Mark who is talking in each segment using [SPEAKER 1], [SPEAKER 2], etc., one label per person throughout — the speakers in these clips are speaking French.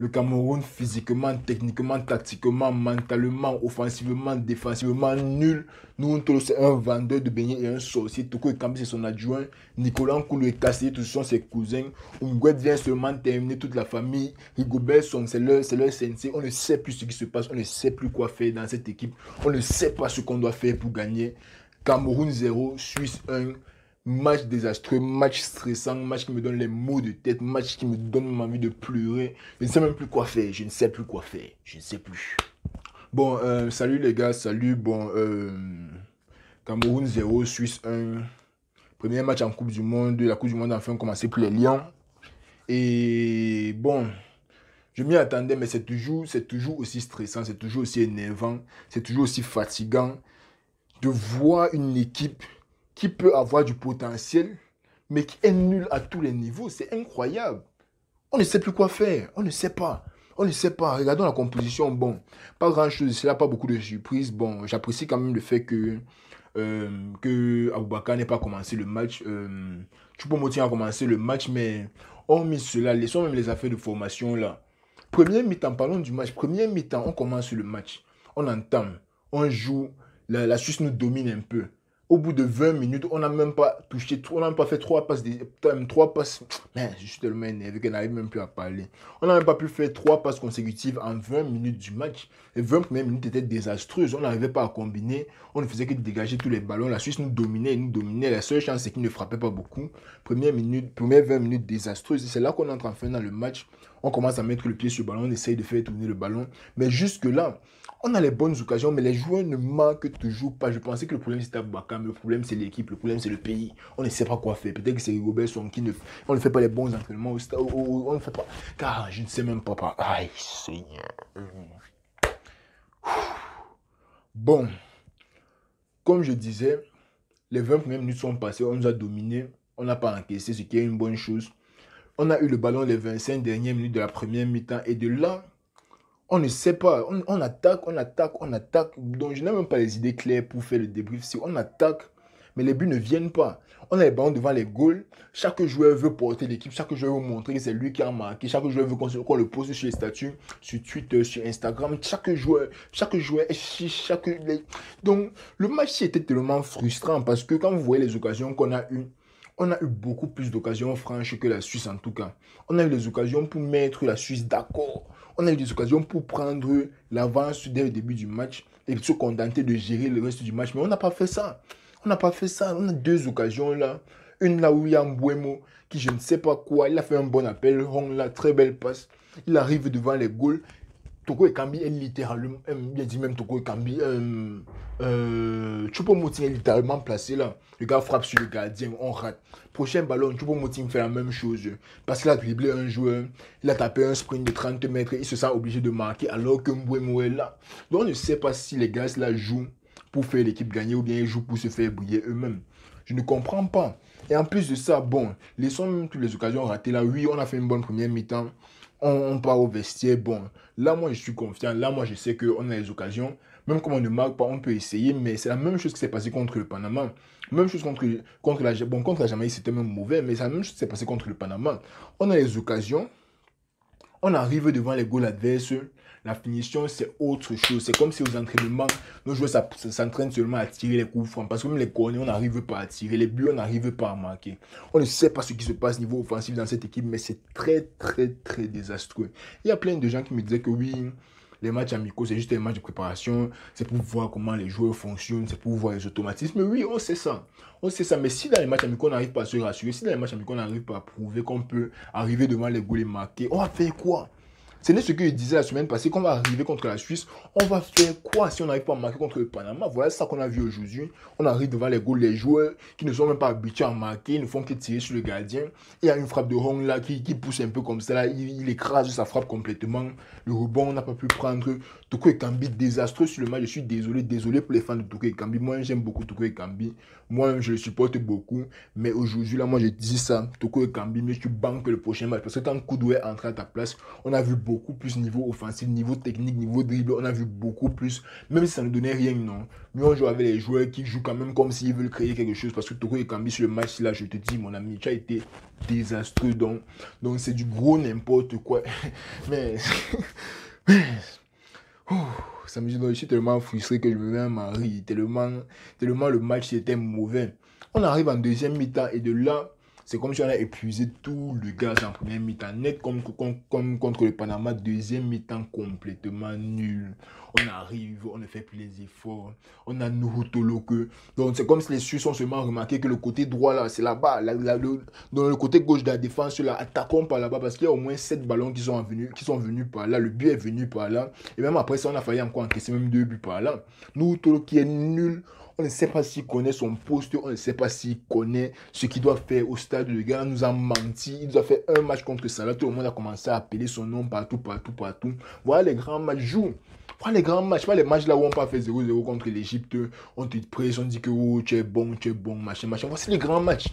[SPEAKER 1] Le Cameroun, physiquement, techniquement, tactiquement, mentalement, offensivement, défensivement, nul. Nous, c'est un vendeur de beignets et un sorcier. Toko Ekambi, c'est son adjoint. Nicolas Nkoulou et Kassé, tous sont ses cousins. Ungwet vient seulement terminer toute la famille. Rigobert Song, c'est leur sensei. On ne sait plus ce qui se passe. On ne sait plus quoi faire dans cette équipe. On ne sait pas ce qu'on doit faire pour gagner. Cameroun 0, Suisse 1. Match désastreux, match stressant, match qui me donne les maux de tête, match qui me donne envie de pleurer. Je ne sais même plus quoi faire, je ne sais plus quoi faire, je ne sais plus. Bon, salut les gars, salut. Bon, Cameroun 0, Suisse 1. Premier match en Coupe du Monde, la Coupe du Monde a enfin commencé pour les Lions. Et bon, je m'y attendais, mais c'est toujours aussi stressant, c'est toujours aussi énervant, c'est toujours aussi fatigant de voir une équipe qui peut avoir du potentiel, mais qui est nulle à tous les niveaux. C'est incroyable. On ne sait plus quoi faire. On ne sait pas. On ne sait pas. Regardons la composition. Bon, pas grand-chose. C'est là, pas beaucoup de surprises. Bon, j'apprécie quand même le fait que Aboubakar n'ait pas commencé le match. Choupo-Moting a commencé le match, mais hormis cela, laissons même les affaires de formation là. Premier mi-temps, parlons du match. Premier mi-temps, on commence le match. On entame. On joue. La Suisse nous domine un peu. Au bout de 20 minutes, on n'a même pas touché, on n'a même pas fait trois passes. Mais je suis tellement énervé qu'elle n'arrive même plus à parler. On n'a même pas pu faire 3 passes consécutives en 20 minutes du match. Les 20 premières minutes étaient désastreuses. On n'arrivait pas à combiner. On ne faisait que dégager tous les ballons. La Suisse nous dominait, nous dominait. La seule chance, c'est qu'il ne frappait pas beaucoup. Première 20 minutes désastreuses. C'est là qu'on entre enfin dans le match. On commence à mettre le pied sur le ballon. On essaye de faire tourner le ballon. Mais jusque-là, on a les bonnes occasions, mais les joueurs ne marquent toujours pas. Je pensais que le problème c'était Aboubakar, mais le problème c'est l'équipe, le problème c'est le pays. On ne sait pas quoi faire. Peut-être que c'est Robert Son qui ne... On ne fait pas les bons entraînements au stade. On ne fait pas. Car je ne sais même pas. Aïe, Seigneur. Bon, comme je disais, les 20 premières minutes sont passées, on nous a dominés, on n'a pas encaissé, ce qui est une bonne chose. On a eu le ballon les 25 dernières minutes de la première mi-temps, et de là, on ne sait pas. On attaque, on attaque, on attaque. Donc, je n'ai même pas les idées claires pour faire le débrief. Si on attaque, mais les buts ne viennent pas. On a les ballons devant les goals. Chaque joueur veut porter l'équipe. Chaque joueur veut montrer que c'est lui qui a marqué. Chaque joueur veut qu'on le poste sur les statuts, sur Twitter, sur Instagram. Chaque joueur, Donc, le match était tellement frustrant parce que quand vous voyez les occasions qu'on a eues, on a eu beaucoup plus d'occasions franches que la Suisse en tout cas. On a eu les occasions pour mettre la Suisse d'accord. On a eu des occasions pour prendre l'avance dès le début du match et se contenter de gérer le reste du match. Mais on n'a pas fait ça. On n'a pas fait ça. On a 2 occasions là. Une là où il y a Mbouemo qui je ne sais pas quoi. Il a fait un bon appel. Hong là, très belle passe. Il arrive devant les goals. Toko Ekambi est littéralement, bien dit même Toko Ekambi, Choupo-Moting est littéralement placé là. Le gars frappe sur le gardien, on rate. Prochain ballon, Choupo-Moting fait la même chose. Parce qu'il a dribblé un joueur, il a tapé un sprint de 30 mètres, il se sent obligé de marquer alors que Mbouemo est là. Donc on ne sait pas si les gars là jouent pour faire l'équipe gagner ou bien ils jouent pour se faire briller eux-mêmes. Je ne comprends pas. Et en plus de ça, bon, laissons même toutes les occasions ratées là. Oui, on a fait une bonne première mi-temps. On part au vestiaire. Bon, là, moi, je suis confiant. Là, moi, je sais qu'on a les occasions. Même comme on ne marque pas, on peut essayer. Mais c'est la même chose qui s'est passé contre le Panama. Même chose contre la Jamaïque, c'était même mauvais. Mais c'est la même chose qui s'est passé contre le Panama. On a les occasions. On arrive devant les goals adverses. La finition, c'est autre chose. C'est comme si aux entraînements, nos joueurs s'entraînent seulement à tirer les coups francs. Parce que même les corners, on n'arrive pas à tirer. Les buts, on n'arrive pas à marquer. On ne sait pas ce qui se passe niveau offensif dans cette équipe, mais c'est très, très, très désastreux. Il y a plein de gens qui me disaient que oui, les matchs amicaux, c'est juste des matchs de préparation. C'est pour voir comment les joueurs fonctionnent. C'est pour voir les automatismes. Mais oui, on sait ça. On sait ça. Mais si dans les matchs amicaux, on n'arrive pas à se rassurer, si dans les matchs amicaux, on n'arrive pas à prouver qu'on peut arriver devant les goals et marquer, on va faire quoi? Ce n'est ce que je disais la semaine passée, qu'on va arriver contre la Suisse. On va faire quoi si on n'arrive pas à marquer contre le Panama? Voilà ça qu'on a vu aujourd'hui. On arrive devant les goals, les joueurs qui ne sont même pas habitués à marquer, ils ne font que tirer sur le gardien. Il y a une frappe de Hong là qui pousse un peu comme ça. Là, il écrase sa frappe complètement. Le rebond, on n'a pas pu prendre. Toko Ekambi, désastreux sur le match. Je suis désolé pour les fans de Toko Ekambi. Moi, j'aime beaucoup Toko Ekambi. Moi, je le supporte beaucoup. Mais aujourd'hui, là, moi, je dis ça. Toko Ekambi, mais tu banques le prochain match. Parce que quand Koudou est entré à ta place, on a vu beaucoup beaucoup plus niveau offensif, niveau technique, niveau dribble. On a vu beaucoup plus. Même si ça ne donnait rien, non. Mais on joue avec les joueurs qui jouent quand même comme s'ils veulent créer quelque chose. Parce que Toko Ekambi sur le match là, je te dis, mon ami, tu as été désastreux. Donc c'est du gros n'importe quoi. Mais... ça me dit, je suis tellement frustré que je me mets à marrer. Tellement le match était mauvais. On arrive en deuxième mi-temps et de là, c'est comme si on a épuisé tout le gaz en première mi-temps. Net comme contre le Panama, deuxième mi-temps complètement nul. On arrive, on ne fait plus les efforts. On a Nuhutolo que. Donc c'est comme si les Suisses ont seulement remarqué que le côté droit là, c'est là-bas. Dans le côté gauche de la défense, là, attaquons par là-bas parce qu'il y a au moins 7 ballons qui sont venus par là. Le but est venu par là. Et même après ça, on a failli encore encaisser même 2 buts par là. Nuhutolo qui est nul. On ne sait pas s'il connaît son poste, on ne sait pas s'il connaît ce qu'il doit faire au stade. Le gars nous a menti, il nous a fait un match contre Salah, tout le monde a commencé à appeler son nom partout. Voilà les grands matchs, joue. Voilà les grands matchs, pas les matchs là où on pas fait 0-0 contre l'Égypte, on te presse, on dit que oh, tu es bon, machin. Voici les grands matchs.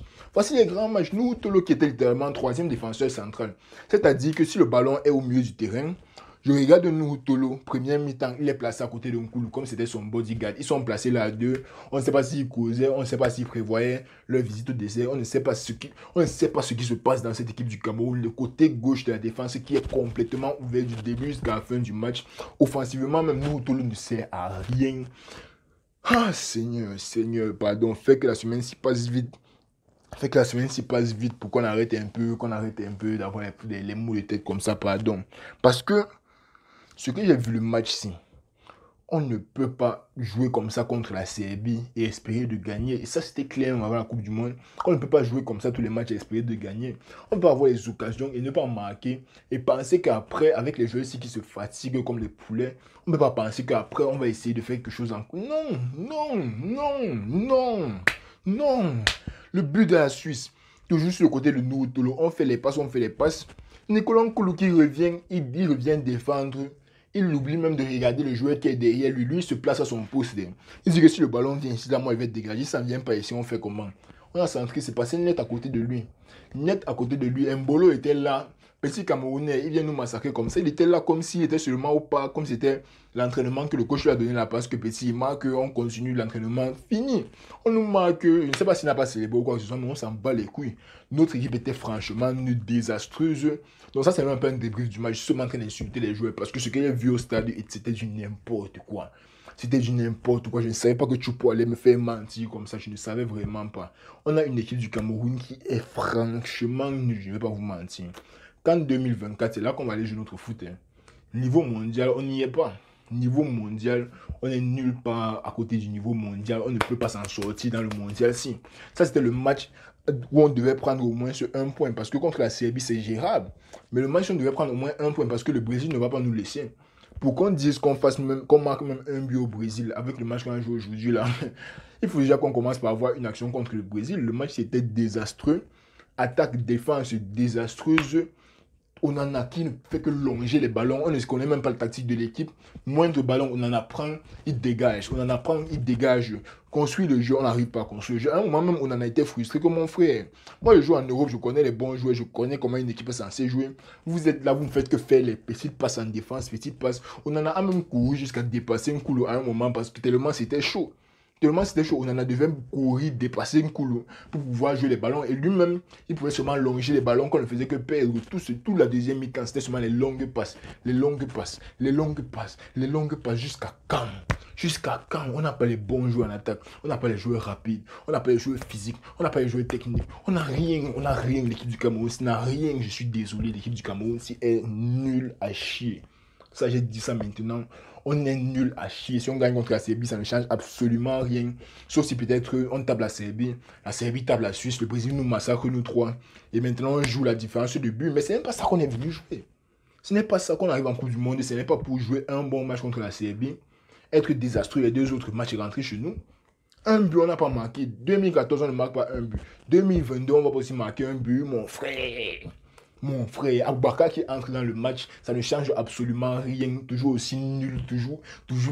[SPEAKER 1] Nous, Tolo qui était littéralement troisième défenseur central. C'est-à-dire que si le ballon est au milieu du terrain, je regarde Nuhutolo, première mi-temps, il est placé à côté de Nkoulou, comme c'était son bodyguard. Ils sont placés là à deux. On ne sait pas s'ils causaient, on ne sait pas s'ils prévoyaient leur visite au désert. On ne sait pas ce qui se passe dans cette équipe du Cameroun. Le côté gauche de la défense qui est complètement ouvert du début jusqu'à la fin du match. Offensivement, même Nuhutolo ne sert à rien. Ah, Seigneur, pardon. Fait que la semaine s'y passe vite. Pour qu'on arrête un peu d'avoir les mots de tête comme ça, pardon. Parce que ce que j'ai vu le match-ci, on ne peut pas jouer comme ça contre la Serbie et espérer de gagner. Et ça, c'était clair avant la Coupe du Monde. On ne peut pas jouer comme ça tous les matchs et espérer de gagner. On peut avoir les occasions et ne pas marquer. Et penser qu'après, avec les joueurs qui se fatiguent comme les poulets, on ne peut pas penser qu'après, on va essayer de faire quelque chose en... Non. Le but de la Suisse, toujours sur le côté de Nuhutolo, on fait les passes. Nicolas Nkoulou qui revient, il revient défendre. Il oublie même de regarder le joueur qui est derrière lui. Lui, il se place à son poste. Il dit que si le ballon vient ici, là, moi, il va être dégagé. Ça ne vient pas ici, on fait comment? On a centré, c'est passé net à côté de lui. Mbolo était là. Petit Camerounais, il vient nous massacrer comme ça. Il était là comme s'il était seulement au pas, comme c'était l'entraînement que le coach lui a donné la passe, que Petit il marque, on continue l'entraînement. Fini. On nous marque, je ne sais pas s'il n'a pas célébré ou quoi que ce soit, mais on s'en bat les couilles. Notre équipe était franchement désastreuse. Donc ça, c'est même pas un débrief du match. Je suis seulement en train d'insulter les joueurs parce que ce que j'ai vu au stade, c'était du n'importe quoi. Je ne savais pas que Choupo allait me faire mentir comme ça. Je ne savais vraiment pas. On a une équipe du Cameroun qui est franchement nulle. Je ne vais pas vous mentir. Qu'en 2024, c'est là qu'on va aller jouer notre foot. Niveau mondial, on n'y est pas. Niveau mondial, on est nulle part à côté du niveau mondial. On ne peut pas s'en sortir dans le mondial. Si. Ça, c'était le match où on devait prendre au moins ce 1 point. Parce que contre la Serbie, c'est gérable. Mais le match, on devait prendre au moins 1 point parce que le Brésil ne va pas nous laisser. Pour qu'on dise qu'on marque même un but au Brésil avec le match qu'on a joué aujourd'hui là, il faut déjà qu'on commence par avoir une action contre le Brésil. Le match c'était désastreux. Attaque, défense désastreuse. On en a qui ne fait que longer les ballons. On ne connaît même pas la tactique de l'équipe. Moindre ballon, on en apprend, il dégage. Construire le jeu, on n'arrive pas à construire le jeu. À un moment même, on en a été frustré comme mon frère. Moi, je joue en Europe, je connais les bons joueurs, je connais comment une équipe est censée jouer. Vous êtes là, vous ne faites que faire les petites passes en défense, petites passes. On en a même couru jusqu'à dépasser un couloir à un moment parce que tellement c'était chaud. On en a devait courir, dépasser une coulou pour pouvoir jouer les ballons. Et lui-même, il pouvait seulement longer les ballons qu'on ne faisait que perdre. Tout la deuxième mi-temps, c'était seulement les longues passes. Jusqu'à quand? On n'a pas les bons joueurs en attaque. On n'a pas les joueurs rapides. On n'a pas les joueurs physiques. On n'a pas les joueurs techniques. On n'a rien. L'équipe du Cameroun, ça n'a rien. Je suis désolé, l'équipe du Cameroun, c'est nul à chier. Ça, j'ai dit ça maintenant. On est nul à chier. Si on gagne contre la Serbie, ça ne change absolument rien. Sauf si peut-être on tape la Serbie tape la Suisse, le Brésil nous massacre, nous trois. Et maintenant, on joue la différence de but. Mais ce n'est pas ça qu'on est venu jouer. Ce n'est pas ça qu'on arrive en Coupe du Monde. Ce n'est pas pour jouer un bon match contre la Serbie, être désastreux les 2 autres matchs et rentrer chez nous. Un but, on n'a pas marqué. 2014, on ne marque pas un but. 2022, on va pas aussi marquer un but, mon frère, Aboubakar qui entre dans le match, ça ne change absolument rien. Toujours aussi nul, toujours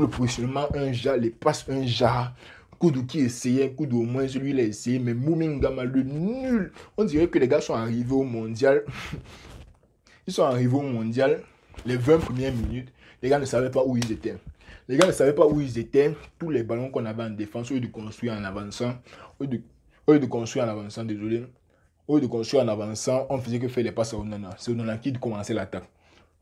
[SPEAKER 1] le positionnement, un jar, les passes, un jar. Koudou qui essayait, Koudou au moins celui il a essayé, mais Moumingama le nul. On dirait que les gars sont arrivés au mondial. Ils sont arrivés au mondial. Les 20 premières minutes, les gars ne savaient pas où ils étaient. Les gars ne savaient pas où ils étaient. Tous les ballons qu'on avait en défense, au lieu de construire en avançant, au lieu de construire en avançant, désolé, au lieu de construire en avançant, on faisait que faire les passes à Onana. C'est Onana qui commençait l'attaque.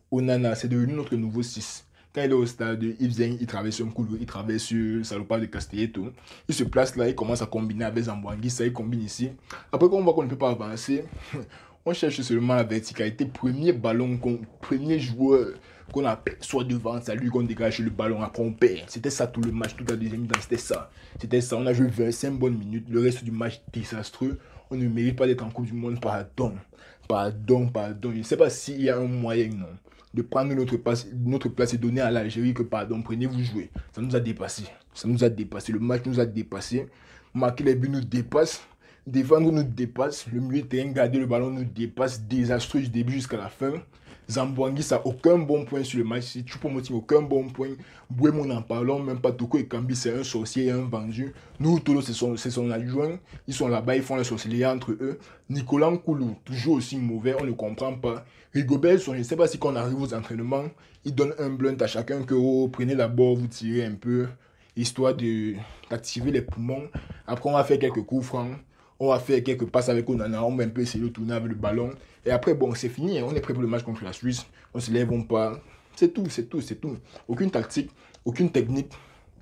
[SPEAKER 1] Onana, c'est devenu notre nouveau 6. Quand il est au stade, il travaille sur un couloir, il travaille sur le salopard de Castelletto. Il se place là, il commence à combiner avec Zamboanguis, ça il combine ici. Après, quand on voit qu'on ne peut pas avancer, on cherche seulement la verticalité. Premier joueur qu'on aperçoit devant, c'est lui qu'on dégage le ballon, après on perd. C'était ça tout le match, toute la deuxième mi-temps, c'était ça. C'était ça, on a joué 25 bonnes minutes, le reste du match désastreux. On ne mérite pas d'être en Coupe du Monde, pardon. Je ne sais pas s'il y a un moyen, non, de prendre notre place et donner à l'Algérie que, pardon, prenez-vous jouer. Ça nous a dépassé. Le match nous a dépassé. Marquer les buts nous dépasse. Défendre nous dépasse. Le milieu de terrain, garder le ballon nous dépasse. Désastreux du début jusqu'à la fin. Zamboanguis n'a aucun bon point sur le match. Si Choupo-Moting aucun bon point. Bouémon n'en parlons même pas. Toko et Kambi, c'est un sorcier et un vendu. Nous, Tolo, c'est son adjoint. Ils sont là-bas, ils font la sorcellerie entre eux. Nicolas Nkoulou, toujours aussi mauvais, on ne comprend pas. Rigobert, je ne sais pas si quand on arrive aux entraînements, il donne un blunt à chacun que oh, prenez la barre, vous tirez un peu, histoire d'activer les poumons. Après, on va faire quelques coups francs. On va faire quelques passes avec Onana, on va un peu essayer de tourner avec le ballon. Et après, bon, c'est fini, on est prêt pour le match contre la Suisse. On ne se lève pas. C'est tout. Aucune tactique, aucune technique,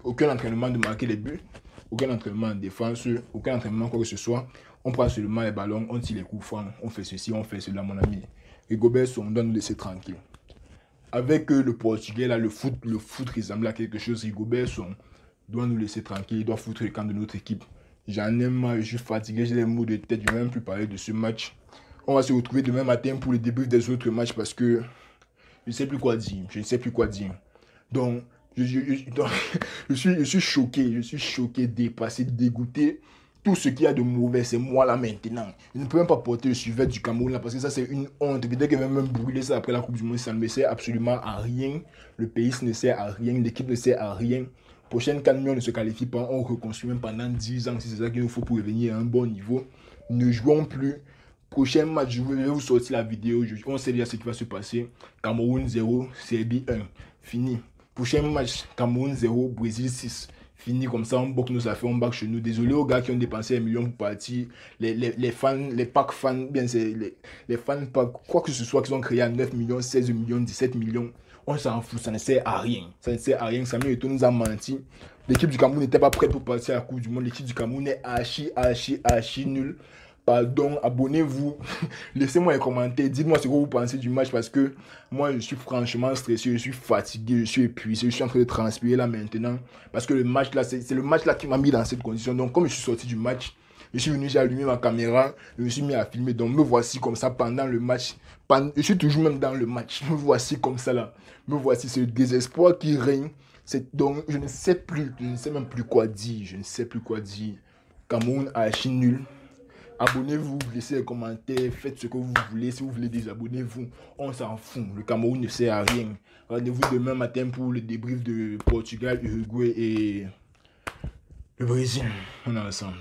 [SPEAKER 1] aucun entraînement de marquer les buts, aucun entraînement en défense, aucun entraînement quoi que ce soit. On prend seulement les ballons, on tire les coups francs, on fait ceci, on fait cela, mon ami. Et Gobert, on doit nous laisser tranquille. Avec le Portugais, là, le foot ressemble à quelque chose. Rigobert doit nous laisser tranquille, il doit foutre le camp de notre équipe. J'en ai marre, je suis fatigué, j'ai les maux de tête, je ne vais même plus parler de ce match. On va se retrouver demain matin pour le début des autres matchs parce que je ne sais plus quoi dire. Donc, je suis choqué, dépassé, dégoûté. Tout ce qu'il y a de mauvais, c'est moi là maintenant. Je ne peux même pas porter le suiveur du Cameroun là parce que ça c'est une honte. Peut-être que même brûler ça après la Coupe du Monde, ça ne me sert absolument à rien. Le pays ne sert à rien, l'équipe ne sert à rien. Prochaine CAN, on ne se qualifie pas, on reconstruit même pendant 10 ans si c'est ça qu'il nous faut pour revenir à un bon niveau. Ne jouons plus. Prochain match, je vais vous sortir la vidéo. On sait déjà ce qui va se passer. Cameroun 0, Serbie 1. Fini. Prochain match, Cameroun 0, Brésil 6. Fini comme ça, on boque nos affaires, on back chez nous. Désolé aux gars qui ont dépensé 1 million pour partir. Les fans, les packs fans, bien c'est les fans packs, quoi que ce soit qu'ils ont créé à 9 millions, 16 millions, 17 millions. On s'en fout, ça ne sert à rien. Samuel Eto'o nous a menti. L'équipe du Cameroun n'était pas prête pour partir à la Coupe du Monde. L'équipe du Cameroun est archi nulle. Pardon, abonnez-vous. Laissez-moi les commentaires. Dites-moi ce que vous pensez du match parce que moi, je suis franchement stressé. Je suis fatigué, je suis épuisé. Je suis en train de transpirer là maintenant. Parce que le match là, c'est le match là qui m'a mis dans cette condition. Donc, comme je suis sorti du match, je suis venu, j'ai allumé ma caméra, je me suis mis à filmer. Donc, me voici comme ça pendant le match. Je suis toujours même dans le match. Me voici comme ça là. Me voici, c'est le désespoir qui règne. Donc, je ne sais même plus quoi dire. Cameroun archi nul. Abonnez-vous, laissez les commentaires, faites ce que vous voulez. Si vous voulez désabonnez-vous, on s'en fout. Le Cameroun ne sert à rien. Rendez-vous demain matin pour le débrief de Portugal, Uruguay et le Brésil. On est ensemble.